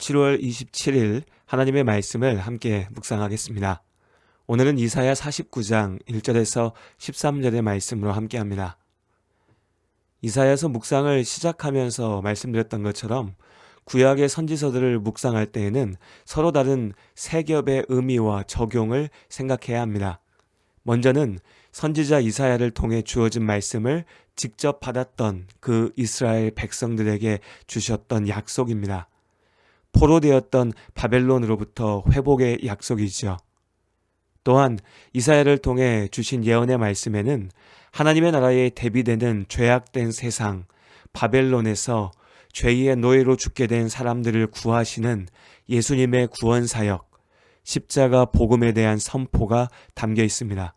7월 27일 하나님의 말씀을 함께 묵상하겠습니다. 오늘은 이사야 49장 1절에서 13절의 말씀으로 함께합니다. 이사야서 묵상을 시작하면서 말씀드렸던 것처럼 구약의 선지서들을 묵상할 때에는 서로 다른 세 겹의 의미와 적용을 생각해야 합니다. 먼저는 선지자 이사야를 통해 주어진 말씀을 직접 받았던 그 이스라엘 백성들에게 주셨던 약속입니다. 포로되었던 바벨론으로부터 회복의 약속이죠. 또한 이사야를 통해 주신 예언의 말씀에는 하나님의 나라에 대비되는 죄악된 세상, 바벨론에서 죄의 노예로 죽게 된 사람들을 구하시는 예수님의 구원 사역, 십자가 복음에 대한 선포가 담겨 있습니다.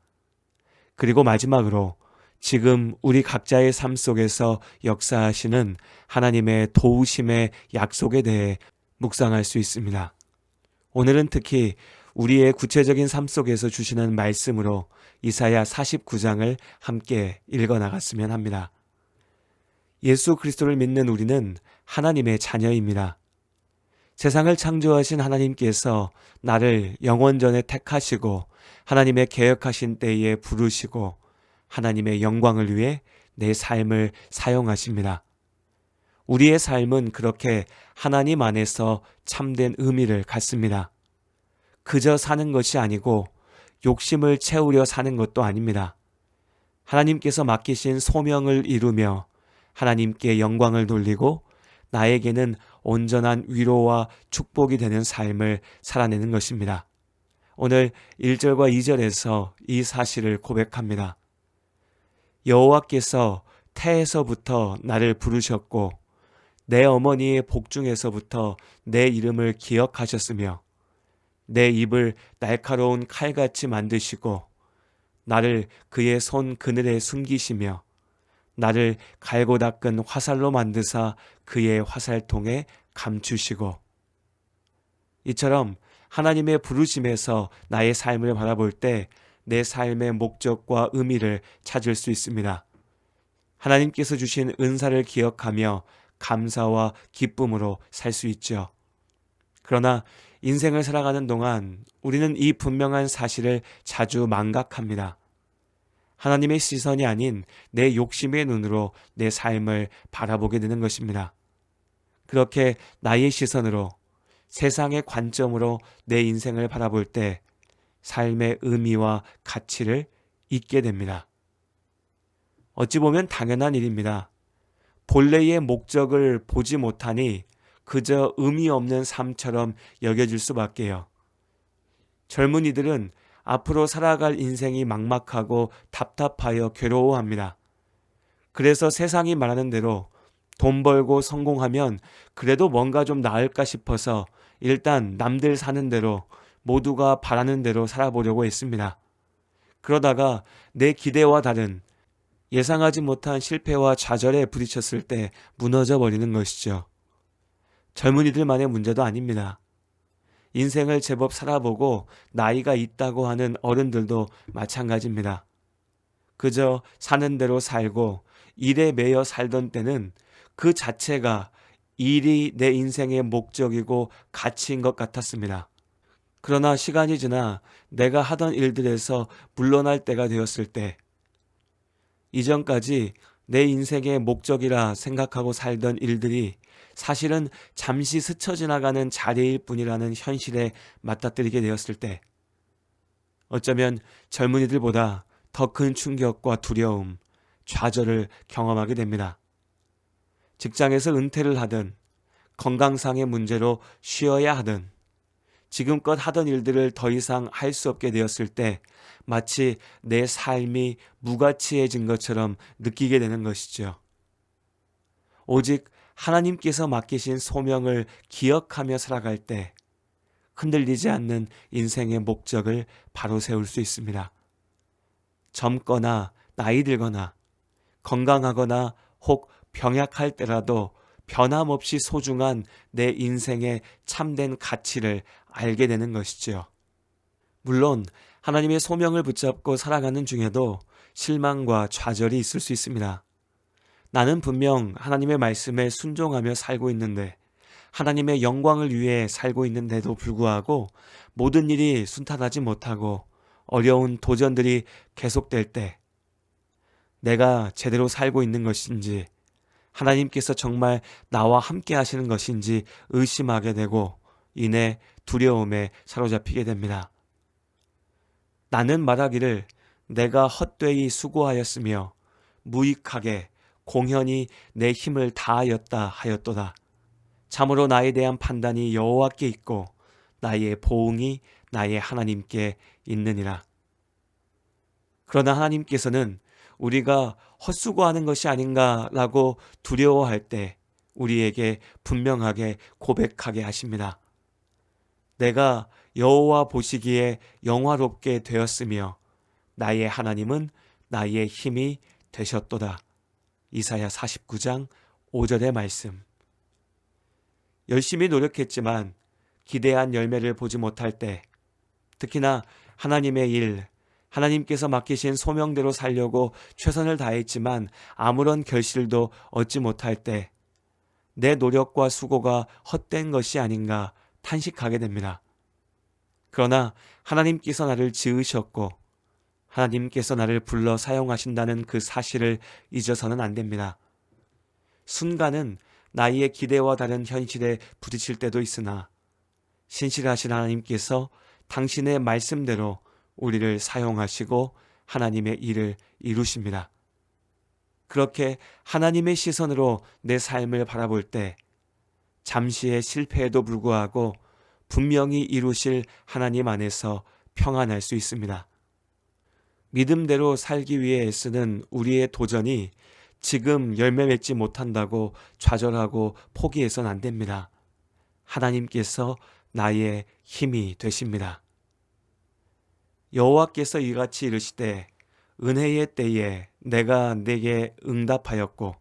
그리고 마지막으로 지금 우리 각자의 삶 속에서 역사하시는 하나님의 도우심의 약속에 대해 묵상할 수 있습니다. 오늘은 특히 우리의 구체적인 삶 속에서 주시는 말씀으로 이사야 49장을 함께 읽어 나갔으면 합니다. 예수 그리스도를 믿는 우리는 하나님의 자녀입니다. 세상을 창조하신 하나님께서 나를 영원전에 택하시고 하나님의 계획하신 때에 부르시고 하나님의 영광을 위해 내 삶을 사용하십니다. 우리의 삶은 그렇게 하나님 안에서 참된 의미를 갖습니다. 그저 사는 것이 아니고 욕심을 채우려 사는 것도 아닙니다. 하나님께서 맡기신 소명을 이루며 하나님께 영광을 돌리고 나에게는 온전한 위로와 축복이 되는 삶을 살아내는 것입니다. 오늘 1절과 2절에서 이 사실을 고백합니다. 여호와께서 태에서부터 나를 부르셨고 내 어머니의 복중에서부터 내 이름을 기억하셨으며 내 입을 날카로운 칼같이 만드시고 나를 그의 손 그늘에 숨기시며 나를 갈고 닦은 화살로 만드사 그의 화살통에 감추시고. 이처럼 하나님의 부르심에서 나의 삶을 바라볼 때 내 삶의 목적과 의미를 찾을 수 있습니다. 하나님께서 주신 은사를 기억하며 감사와 기쁨으로 살 수 있죠. 그러나 인생을 살아가는 동안 우리는 이 분명한 사실을 자주 망각합니다. 하나님의 시선이 아닌 내 욕심의 눈으로 내 삶을 바라보게 되는 것입니다. 그렇게 나의 시선으로 세상의 관점으로 내 인생을 바라볼 때 삶의 의미와 가치를 잊게 됩니다. 어찌 보면 당연한 일입니다. 본래의 목적을 보지 못하니 그저 의미 없는 삶처럼 여겨질 수밖에요. 젊은이들은 앞으로 살아갈 인생이 막막하고 답답하여 괴로워합니다. 그래서 세상이 말하는 대로 돈 벌고 성공하면 그래도 뭔가 좀 나을까 싶어서 일단 남들 사는 대로 모두가 바라는 대로 살아보려고 했습니다. 그러다가 내 기대와 다른 예상하지 못한 실패와 좌절에 부딪혔을 때 무너져 버리는 것이죠. 젊은이들만의 문제도 아닙니다. 인생을 제법 살아보고 나이가 있다고 하는 어른들도 마찬가지입니다. 그저 사는 대로 살고 일에 매여 살던 때는 그 자체가 일이 내 인생의 목적이고 가치인 것 같았습니다. 그러나 시간이 지나 내가 하던 일들에서 물러날 때가 되었을 때 이전까지 내 인생의 목적이라 생각하고 살던 일들이 사실은 잠시 스쳐 지나가는 자리일 뿐이라는 현실에 맞닥뜨리게 되었을 때 어쩌면 젊은이들보다 더 큰 충격과 두려움, 좌절을 경험하게 됩니다. 직장에서 은퇴를 하든 건강상의 문제로 쉬어야 하든 지금껏 하던 일들을 더 이상 할 수 없게 되었을 때 마치 내 삶이 무가치해진 것처럼 느끼게 되는 것이죠. 오직 하나님께서 맡기신 소명을 기억하며 살아갈 때 흔들리지 않는 인생의 목적을 바로 세울 수 있습니다. 젊거나 나이 들거나 건강하거나 혹 병약할 때라도 변함없이 소중한 내 인생의 참된 가치를 알게 되는 것이지요. 물론 하나님의 소명을 붙잡고 살아가는 중에도 실망과 좌절이 있을 수 있습니다. 나는 분명 하나님의 말씀에 순종하며 살고 있는데 하나님의 영광을 위해 살고 있는데도 불구하고 모든 일이 순탄하지 못하고 어려운 도전들이 계속될 때 내가 제대로 살고 있는 것인지, 하나님께서 정말 나와 함께 하시는 것인지 의심하게 되고 이내 두려움에 사로잡히게 됩니다. 나는 말하기를 내가 헛되이 수고하였으며 무익하게 공연히 내 힘을 다하였다 하였도다. 참으로 나에 대한 판단이 여호와께 있고 나의 보응이 나의 하나님께 있느니라. 그러나 하나님께서는 우리가 헛수고하는 것이 아닌가라고 두려워할 때 우리에게 분명하게 고백하게 하십니다. 내가 여호와 보시기에 영화롭게 되었으며 나의 하나님은 나의 힘이 되셨도다. 이사야 49장 5절의 말씀. 열심히 노력했지만 기대한 열매를 보지 못할 때, 특히나 하나님의 일, 하나님께서 맡기신 소명대로 살려고 최선을 다했지만 아무런 결실도 얻지 못할 때 내 노력과 수고가 헛된 것이 아닌가 탄식하게 됩니다. 그러나 하나님께서 나를 지으셨고 하나님께서 나를 불러 사용하신다는 그 사실을 잊어서는 안 됩니다. 순간은 나의 기대와 다른 현실에 부딪힐 때도 있으나 신실하신 하나님께서 당신의 말씀대로 우리를 사용하시고 하나님의 일을 이루십니다. 그렇게 하나님의 시선으로 내 삶을 바라볼 때 잠시의 실패에도 불구하고 분명히 이루실 하나님 안에서 평안할 수 있습니다. 믿음대로 살기 위해 애쓰는 우리의 도전이 지금 열매 맺지 못한다고 좌절하고 포기해서는 안 됩니다. 하나님께서 나의 힘이 되십니다. 여호와께서 이같이 이르시되 은혜의 때에 내가 네게 응답하였고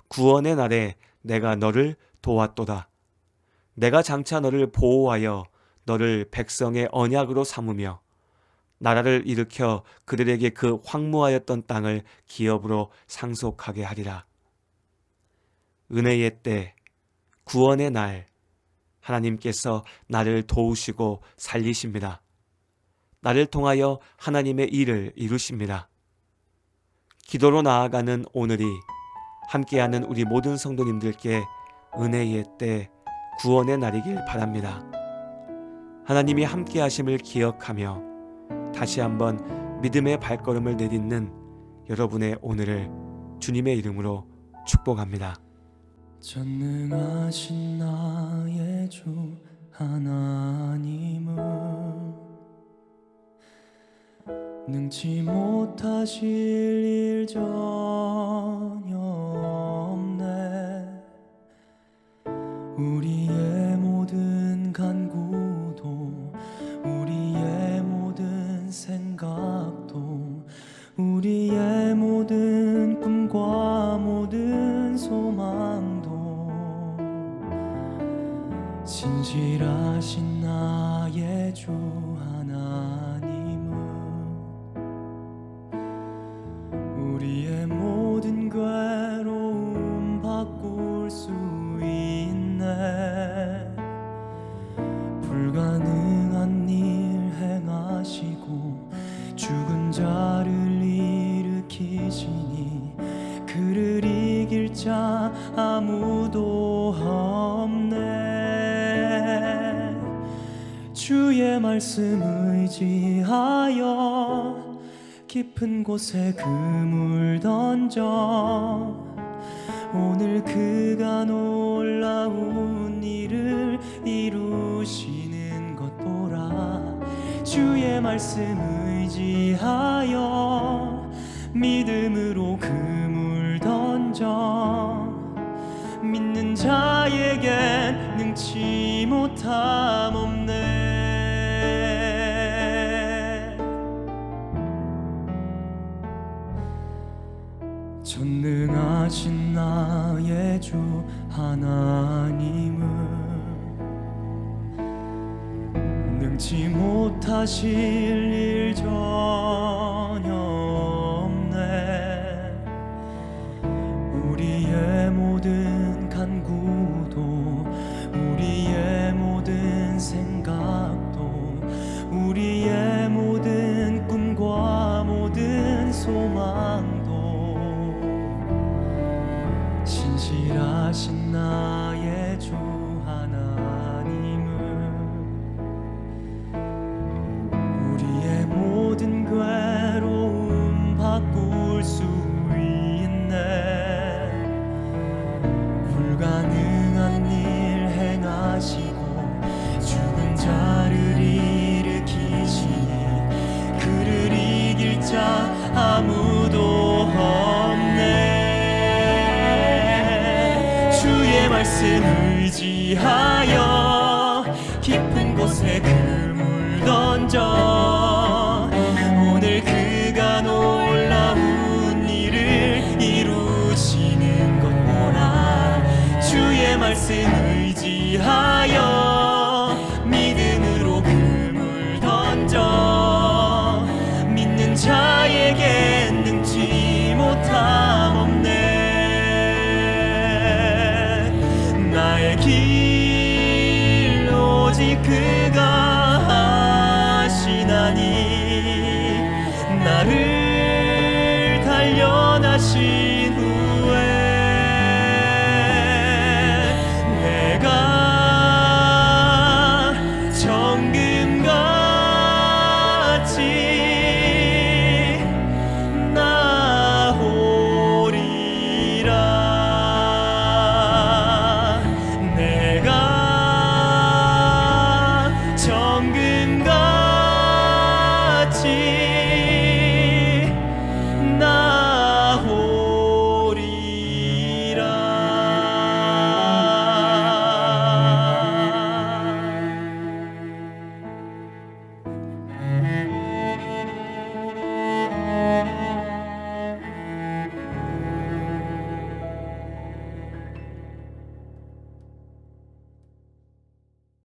구원의 날에 내가 너를 도왔도다. 내가 장차 너를 보호하여 너를 백성의 언약으로 삼으며 나라를 일으켜 그들에게 그 황무하였던 땅을 기업으로 상속하게 하리라. 은혜의 때, 구원의 날, 하나님께서 나를 도우시고 살리십니다. 나를 통하여 하나님의 일을 이루십니다. 기도로 나아가는 오늘이 함께하는 우리 모든 성도님들께 은혜의 때, 구원의 날이길 바랍니다. 하나님이 함께하심을 기억하며 다시 한번 믿음의 발걸음을 내딛는 여러분의 오늘을 주님의 이름으로 축복합니다. 전능하신 나의 주 하나님은 능치 못하실 일 전혀 없네. 우리의 모든 간구도 우리의 모든 생각도 우리의 모든 꿈과 모든 소망도 진실하신 나의 주 하나님은 우리의 모든 괴로움 바꿀 수 있네. 불가능한 일 행하시고 죽은 자를 일으키시니 그를 이길 자 아무도 없네. 주의 말씀 의지하여 깊은 곳에 그물 던져 오늘 그가 놀라운 일을 이루시는 것 보라. 주의 말씀 의지하여 믿음으로 그물 던져 믿는 자에겐 능치 못함 없네. 전능하신 나의 주 하나님은 능치 못하실 일 전혀 없네. 우리의 모든 간구도 말씀 의지하여 깊은 곳에 그물 던져 오늘 그가 놀라운 일을 이루시는 것 보라. 주의 말씀 의지하여 믿음으로 그물 던져 믿는 자에게 능치 못함 없네. 나의 길 오직 그